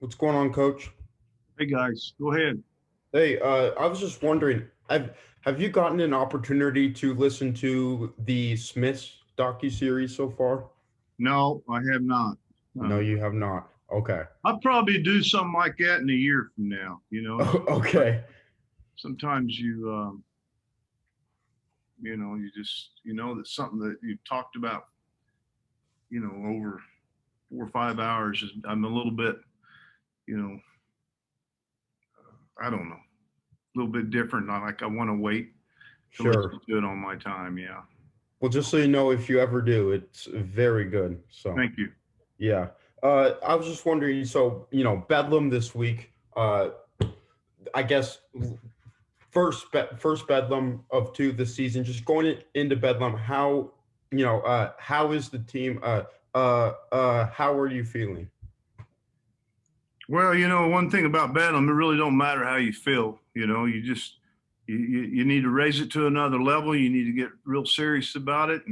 What's going on, Coach? Hey guys, go ahead. Hey, I was just wondering, have you gotten an opportunity to listen to the Smiths docu-series so far? No, I have not. No, Uh, you have not. Okay. I'll probably do something like that in a year from now. Okay. Sometimes you just that's something that you talked about, over 4 or 5 hours. I'm a little bit, you know, I don't know, a little bit different. I like I want to wait to listen Sure. to it on my time. Yeah. Well, just so you know, if you ever do, it's very good. So, Thank you. yeah. I was just wondering, so, Bedlam this week, I guess first Bedlam of two this season. Just going into Bedlam, how is the team? How are you feeling? Well, one thing about Bedlam, it really don't matter how you feel. You need to raise it to another level. You need to get real serious about it,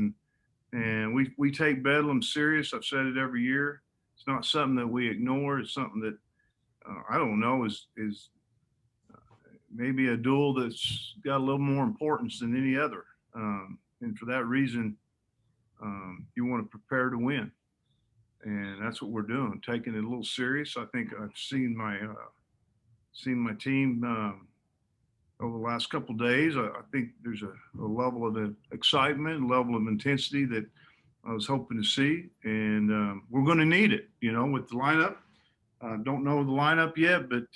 and we take Bedlam serious. I've said it every year. It's not something that we ignore. It's something that I don't know is maybe a duel that's got a little more importance than any other. And for that reason, you want to prepare to win, and that's what we're doing. Taking it a little serious. I think I've seen my team over the last couple of days. I think there's a level of excitement, a level of intensity that I was hoping to see, and we're going to need it. With the lineup. Don't know the lineup yet, but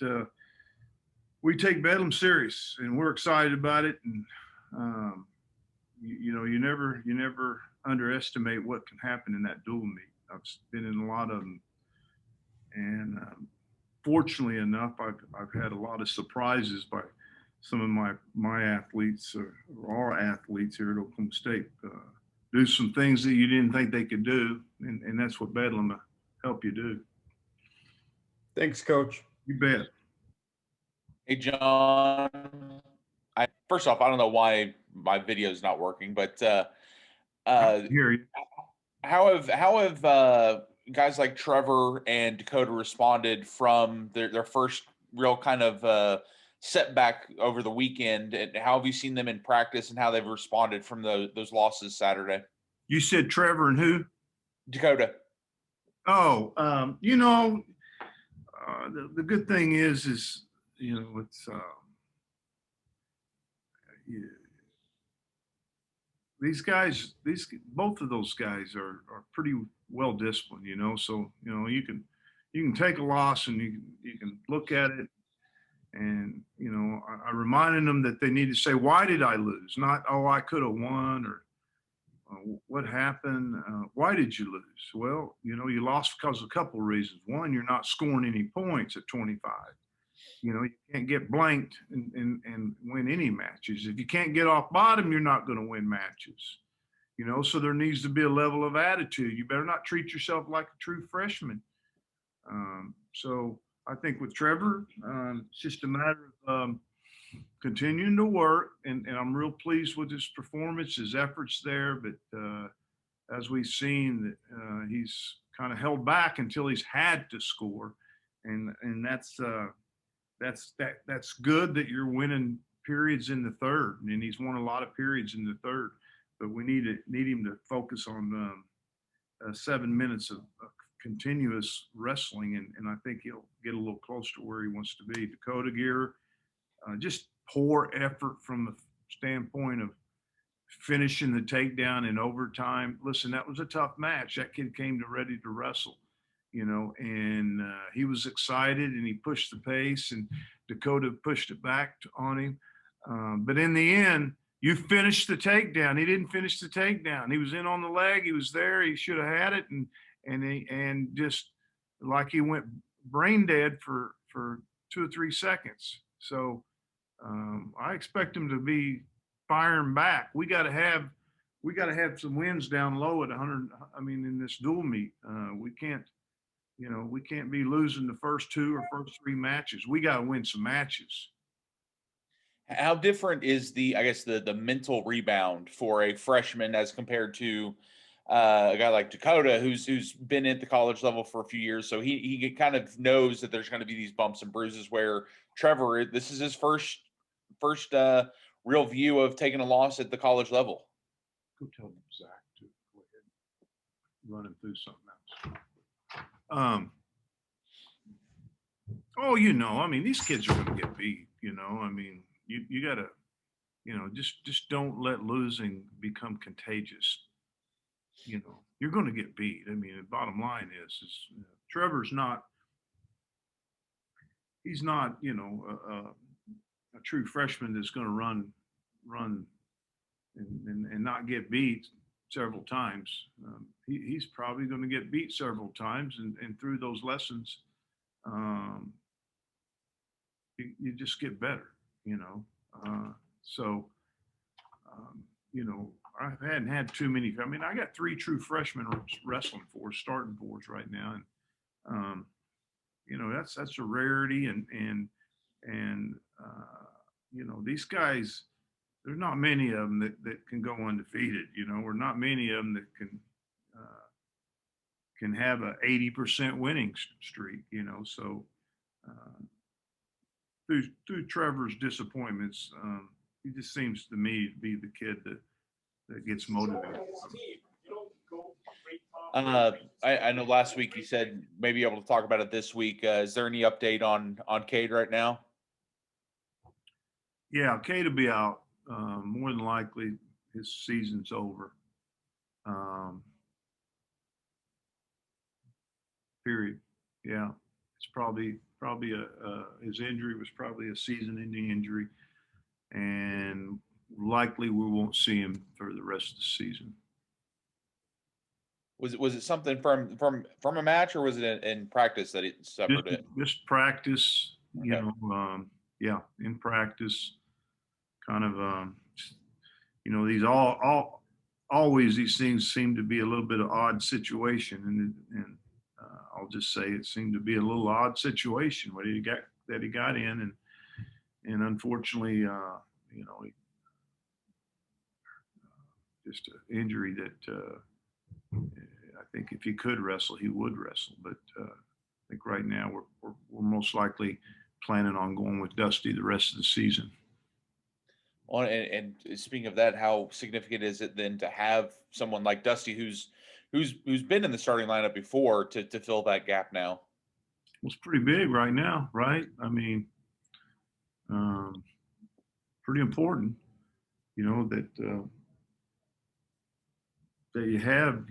we take Bedlam serious, and we're excited about it. And you never underestimate what can happen in that dual meet. I've been in a lot of them, and fortunately enough, I've had a lot of surprises by some of my athletes or our athletes here at Oklahoma State do some things that you didn't think they could do, and that's what Bedlam help you do. Thanks, Coach. You bet. Hey, John. I first off, I don't know why my video is not working, but I uh, hear you. how have guys like Trevor and Dakota responded from their first real kind of setback over the weekend? And how have you seen them in practice and how they've responded from those losses Saturday? You said Trevor and who? Dakota. Oh, the good thing is it's yeah, these guys, these both of those guys are pretty well disciplined. So you can take a loss and you can look at it, and I reminded them that they need to say, why did I lose? Not, oh, I could have won, or what happened? Why did you lose? Well, you lost because of a couple of reasons. One, you're not scoring any points at 25. You can't get blanked and win any matches. If you can't get off bottom, you're not going to win matches. So there needs to be a level of attitude. You better not treat yourself like a true freshman. So I think with Trevor, it's just a matter of continuing to work, and I'm real pleased with his performance, his efforts there. But as we've seen, he's kind of held back until he's had to score, and that's good that you're winning periods in the third, and he's won a lot of periods in the third. But we need him to focus on 7 minutes of continuous wrestling, and I think he'll get a little closer to where he wants to be. Dakota Gear, just poor effort from the standpoint of finishing the takedown in overtime. Listen, that was a tough match. That kid came to ready to wrestle, and he was excited and he pushed the pace, and Dakota pushed it back on him. But in the end, you finished the takedown. He didn't finish the takedown. He was in on the leg. He was there. He should have had it, and just like he went brain dead for 2 or 3 seconds. So I expect him to be firing back. We got to have some wins down low at 100. I mean, in this dual meet, we can't be losing the first two or first three matches. We got to win some matches. How different is I guess the mental rebound for a freshman as compared to a guy like Dakota, who's been at the college level for a few years, so he kind of knows that there's going to be these bumps and bruises. Where Trevor, this is his first real view of taking a loss at the college level. Go tell Zach to go ahead, running through something else. Oh, I mean, these kids are going to get beat. I mean, you got to, just don't let losing become contagious. You're going to get beat. I mean, the bottom line is Trevor's not. He's not, a true freshman that's going to run and not get beat several times. He's probably going to get beat several times, and through those lessons, you just get better, So, I hadn't had too many. I mean, I got 3 true freshmen wrestling for us, starting for us right now, and that's a rarity, and these guys. There's not many of them that can go undefeated, or not many of them that can have a 80% winning streak, So through Trevor's disappointments, he just seems to me to be the kid that gets motivated. I know last week you said maybe able to talk about it this week. Is there any update on Cade right now? Yeah, Cade will be out. More than likely, his season's over. Period. Yeah, it's probably his injury was probably a season-ending injury, and likely we won't see him for the rest of the season. Was it something from a match, or was it in practice that it suffered it? Just practice, Okay. Yeah, in practice, kind of, these always these things seem to be a little bit of odd situation, and I'll just say it seemed to be a little odd situation where he got in, and unfortunately, just an injury that I think if he could wrestle, he would wrestle. But I think right now we're most likely planning on going with Dusty the rest of the season. Well, and speaking of that, how significant is it then to have someone like Dusty who's been in the starting lineup before to fill that gap now? Well, it's pretty big right now, right? I mean, pretty important, that you have,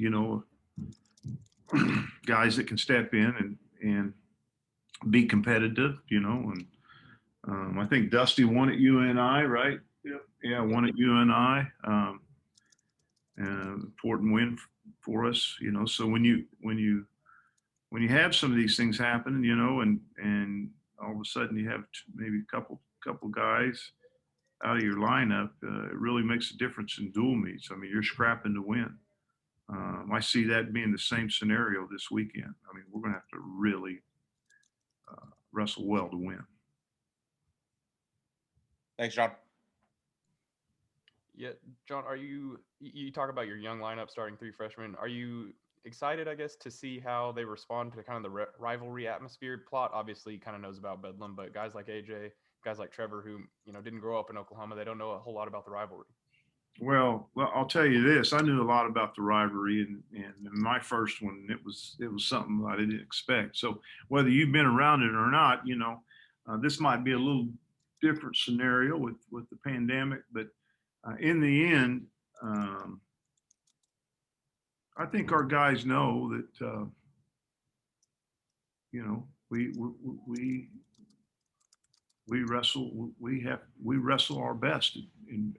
guys that can step in and be competitive, and I think Dusty won at UNI, right? Yeah, won at UNI. Important win for us, So when you have some of these things happen, and all of a sudden you have maybe a couple guys out of your lineup, it really makes a difference in dual meets. I mean, you're scrapping to win. I see that being the same scenario this weekend. I mean, we're going to have to really wrestle well to win. Thanks, John. Yeah, John, you talk about your young lineup starting 3 freshmen. Are you excited, I guess, to see how they respond to kind of the rivalry atmosphere? Plot obviously kind of knows about Bedlam, but guys like AJ, guys like Trevor, who didn't grow up in Oklahoma, they don't know a whole lot about the rivalry. Well, I'll tell you this: I knew a lot about the rivalry, and in my first one, it was something I didn't expect. So whether you've been around it or not, this might be a little different scenario with the pandemic, but in the end, I think our guys know that we wrestle our best, and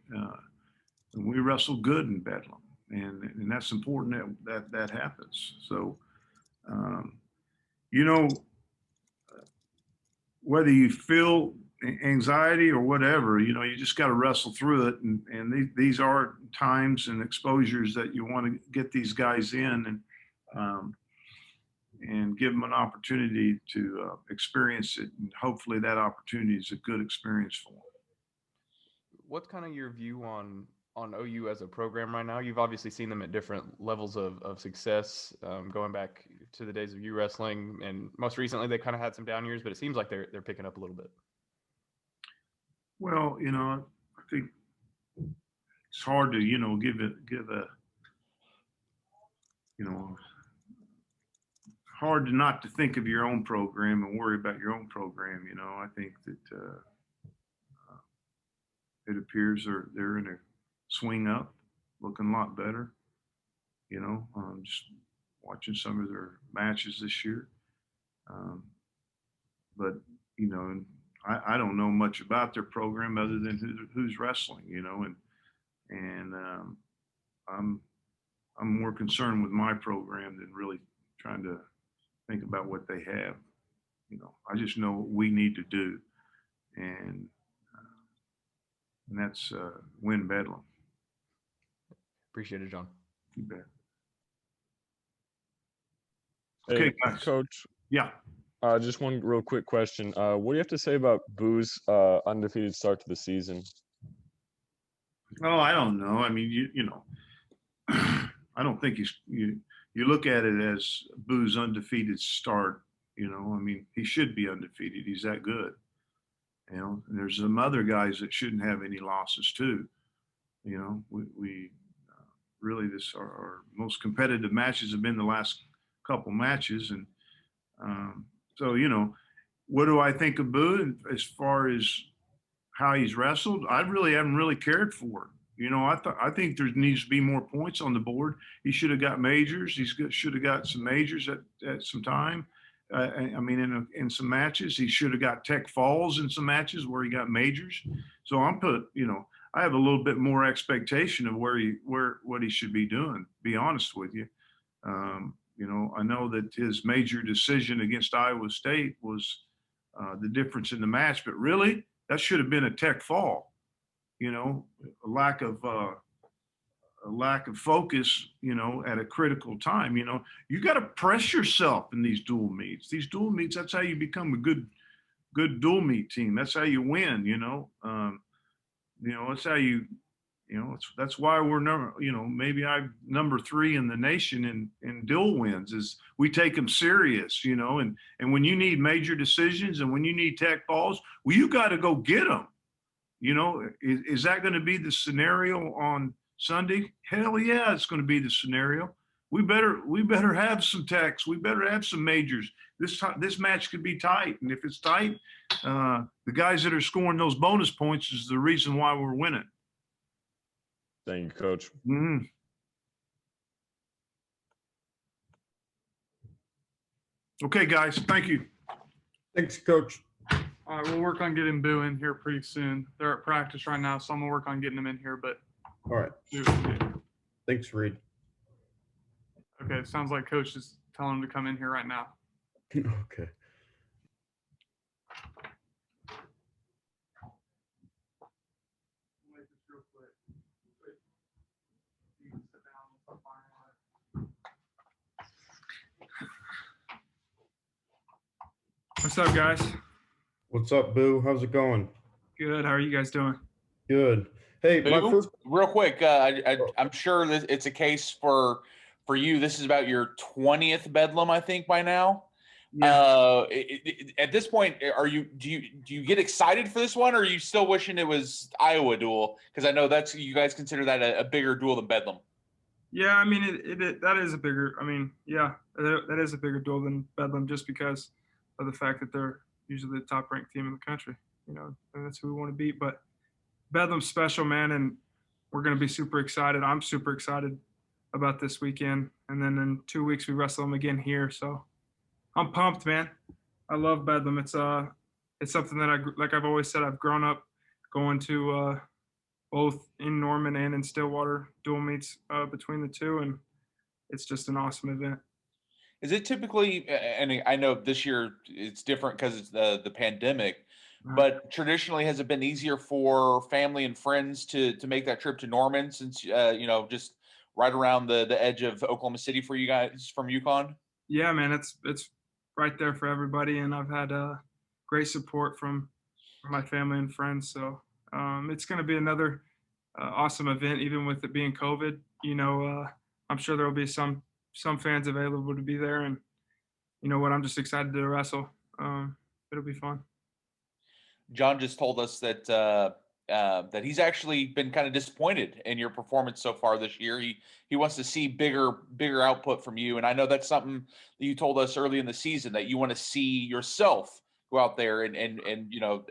we wrestle good in Bedlam, and that's important that happens. So whether you feel anxiety or whatever, you just got to wrestle through it, and these are times and exposures that you want to get these guys in, and give them an opportunity to experience it, and hopefully that opportunity is a good experience for them. What's kind of your view on on OU as a program right now? You've obviously seen them at different levels of success, going back to the days of U wrestling, and most recently they kind of had some down years, but it seems like they're picking up a little bit. Well, I think it's hard to, give a, hard to not to think of your own program and worry about your own program. I think that it appears they're in a swing up, looking a lot better. Just watching some of their matches this year. But I don't know much about their program other than who's wrestling. And I'm more concerned with my program than really trying to think about what they have. I just know what we need to do, and that's win Bedlam. Appreciate it, John. You bet. Hey, Okay, guys. Coach. Yeah. Just one real quick question. What do you have to say about Boo's undefeated start to the season? Oh, I don't know. I mean, I don't think you look at it as Boo's undefeated start. I mean, he should be undefeated. He's that good. And there's some other guys that shouldn't have any losses too. We really our most competitive matches have been the last couple matches, and so what do I think of Boo as far as how he's wrestled? I really haven't really cared for it. I think there needs to be more points on the board. He should have got majors. Should have got some majors at some time. I mean, in some matches, he should have got Tech Falls in some matches where he got majors. So I have a little bit more expectation of what he should be doing. Be honest with you. I know that his major decision against Iowa State was the difference in the match, but really that should have been a Tech Fall. A lack of focus, at a critical time. You got to press yourself in these dual meets. These dual meets, that's how you become a good dual meet team. That's how you win. That's how you. That's why we're maybe number 3 in the nation in dual wins. Is we take them serious. And when you need major decisions and when you need Tech Falls, well, you got to go get them. Is that going to be the scenario on Sunday? Hell yeah, it's going to be the scenario. We better have some techs. We better have some majors. This match could be tight, and if it's tight, the guys that are scoring those bonus points is the reason why we're winning. Thank you, Coach. Mm-hmm. Okay, guys. Thank you. Thanks, Coach. All right, we'll work on getting Boo in here pretty soon. They're at practice right now, so I'm gonna work on getting them in here. But All right. Thanks, Reed. Okay, it sounds like Coach is telling him to come in here right now. Okay. What's up, guys? What's up, Boo? How's it going? Good. How are you guys doing? Good. Hey, my Boo, first. real quick, I'm sure that it's a case for you. This is about your 20th Bedlam, I think, by now. Yeah. At this point, do you get excited for this one, or are you still wishing it was Iowa duel? Because I know you guys consider that a bigger duel than Bedlam. Yeah, I mean, that is a bigger. I mean, yeah, that is a bigger duel than Bedlam, just because of the fact that they're usually the top-ranked team in the country. And that's who we want to beat. But Bedlam's special, man, and we're going to be super excited. I'm super excited about this weekend. And then in 2 weeks, we wrestle them again here. So I'm pumped, man. I love Bedlam. It's something that like I've always said, I've grown up going to both in Norman and in Stillwater dual meets between the two, and it's just an awesome event. Is it typically, and I know this year it's different because it's the pandemic, but traditionally has it been easier for family and friends to make that trip to Norman, since just right around the edge of Oklahoma City for you guys from UConn? Yeah, man, it's right there for everybody, and I've had great support from my family and friends. So it's going to be another awesome event, even with it being COVID. I'm sure there will be some fans available to be there, and you know what? I'm just excited to wrestle. It'll be fun. John just told us that that he's actually been kind of disappointed in your performance so far this year. He wants to see bigger output from you, and I know that's something that you told us early in the season, that you want to see yourself go out there and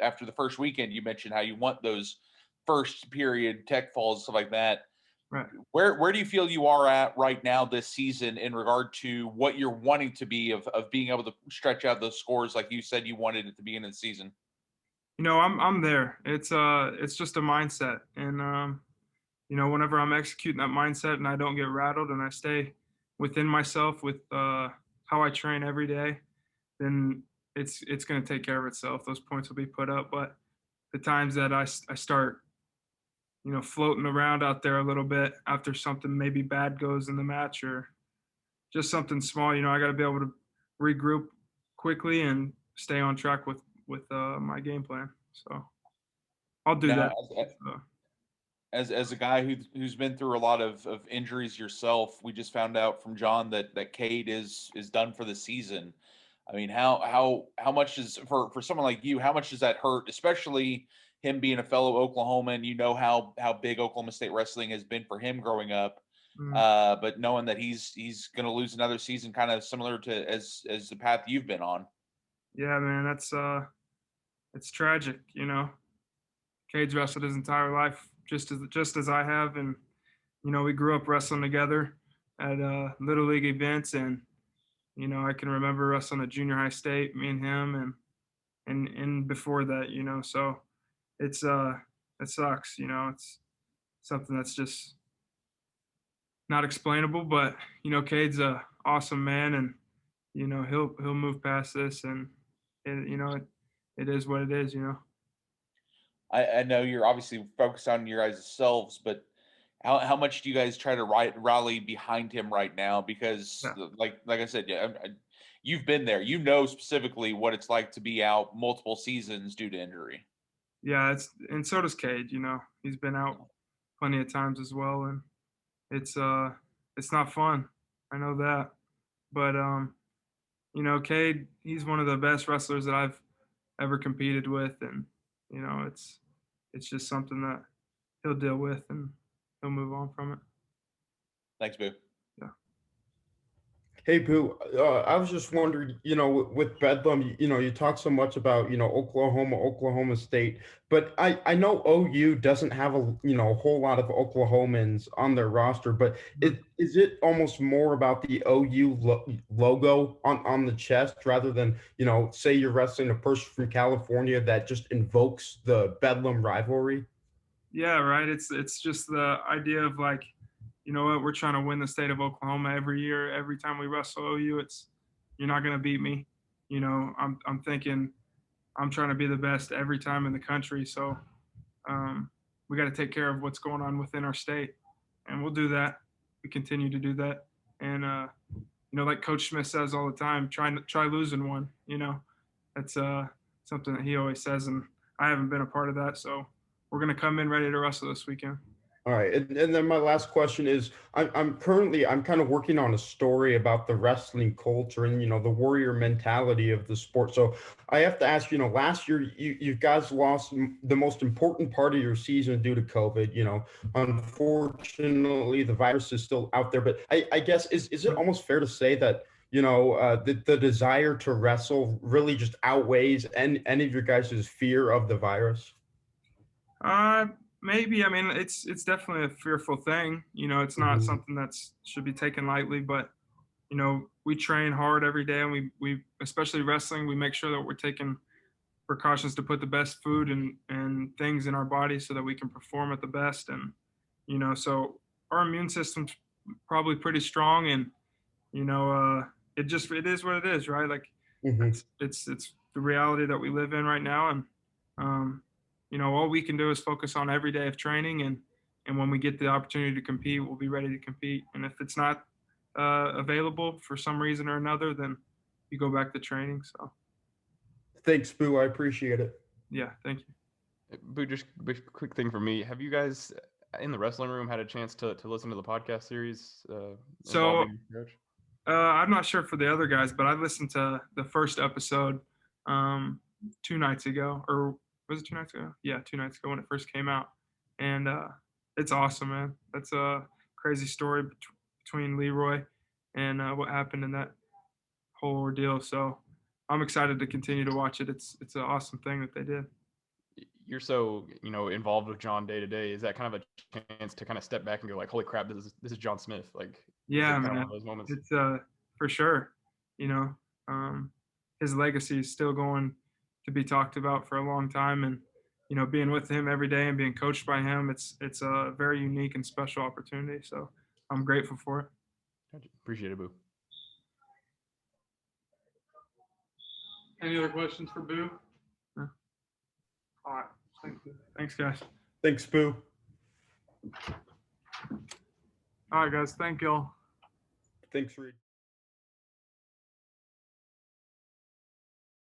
after the first weekend you mentioned how you want those first period tech falls, stuff like that. Right. Where do you feel you are at right now this season in regard to what you're wanting to be of being able to stretch out those scores like you said you wanted at the beginning of the season? I'm there. It's just a mindset, and whenever I'm executing that mindset and I don't get rattled and I stay within myself with how I train every day, then it's going to take care of itself. Those points will be put up. But the times that I start, floating around out there a little bit after something maybe bad goes in the match or just something small, I got to be able to regroup quickly and stay on track with my game plan. So I'll do Now, that. So, as a guy who's been through a lot of injuries yourself, we just found out from John that Cade is done for the season. I mean, how much is for someone like you? How much does that hurt, especially him being a fellow Oklahoman? You know how big Oklahoma State wrestling has been for him growing up, but knowing that he's going to lose another season, kind of similar to as the path you've been on. yeah, man, that's it's tragic. Cade's wrestled his entire life just as I have, and we grew up wrestling together at little league events, and I can remember wrestling at junior high state, me and him, and before that, so it's it sucks. It's something that's just not explainable, but Cade's a awesome man, and he'll move past this, and it is what it is. I know you're obviously focused on your guys' selves, but how much do you guys try to rally behind him right now? Because Yeah. like I said, yeah, you've been there. You know specifically what it's like to be out multiple seasons due to injury. Yeah, and so does Cade. He's been out plenty of times as well, and it's not fun. I know that, but Cade, he's one of the best wrestlers that I've ever competed with, and it's just something that he'll deal with, and he'll move on from it. Thanks, Boo. Yeah. Hey, Boo, I was just wondering, with Bedlam, you talk so much about, Oklahoma State, but I know OU doesn't have a whole lot of Oklahomans on their roster, but is it almost more about the OU logo on the chest rather than, say you're wrestling a person from California that just invokes the Bedlam rivalry? Yeah, right. It's just the idea of like, you know what, we're trying to win the state of Oklahoma every year. Every time we wrestle OU, you're not gonna beat me. I'm thinking I'm trying to be the best every time in the country. So we got to take care of what's going on within our state, and we'll do that. We continue to do that, and like Coach Smith says all the time, try losing one. That's something that he always says, and I haven't been a part of that. So we're gonna come in ready to wrestle this weekend. All right, and then my last question is, I'm kind of working on a story about the wrestling culture and the warrior mentality of the sport. So I have to ask, last year you guys lost the most important part of your season due to COVID. Unfortunately, the virus is still out there. But I guess is it almost fair to say that the desire to wrestle really just outweighs any of your guys' fear of the virus? Maybe. I mean, it's definitely a fearful thing. It's not something that's should be taken lightly, but we train hard every day, and we especially wrestling, we make sure that we're taking precautions to put the best food and things in our body so that we can perform at the best. And so our immune system's probably pretty strong, and it is what it is, right? Like it's the reality that we live in right now, and all we can do is focus on every day of training, and when we get the opportunity to compete, we'll be ready to compete. And if it's not available for some reason or another, then you go back to training. So Thanks, Boo. I appreciate it. yeah, thank you. Boo, just a quick thing for me. Have you guys in the wrestling room had a chance to listen to the podcast series? So involving Coach? I'm not sure for the other guys, but I listened to the first episode 2 nights ago, or was it 2 nights ago? Yeah, 2 nights ago when it first came out, and it's awesome, man. That's a crazy story between Leroy and what happened in that whole ordeal. So I'm excited to continue to watch it. It's an awesome thing that they did. You're so involved with John day to day. Is that kind of a chance to kind of step back and go like, holy crap, this is John Smith? Like, Yeah, kind of man. one of those moments. It's for sure. His legacy is still going to be talked about for a long time, and being with him every day and being coached by him, it's a very unique and special opportunity. So I'm grateful for it. Appreciate it, Boo. Any other questions for Boo? No. All right. Thank you. Thanks, guys. Thanks, Boo. All right, guys. Thank y'all. Thanks, Reed.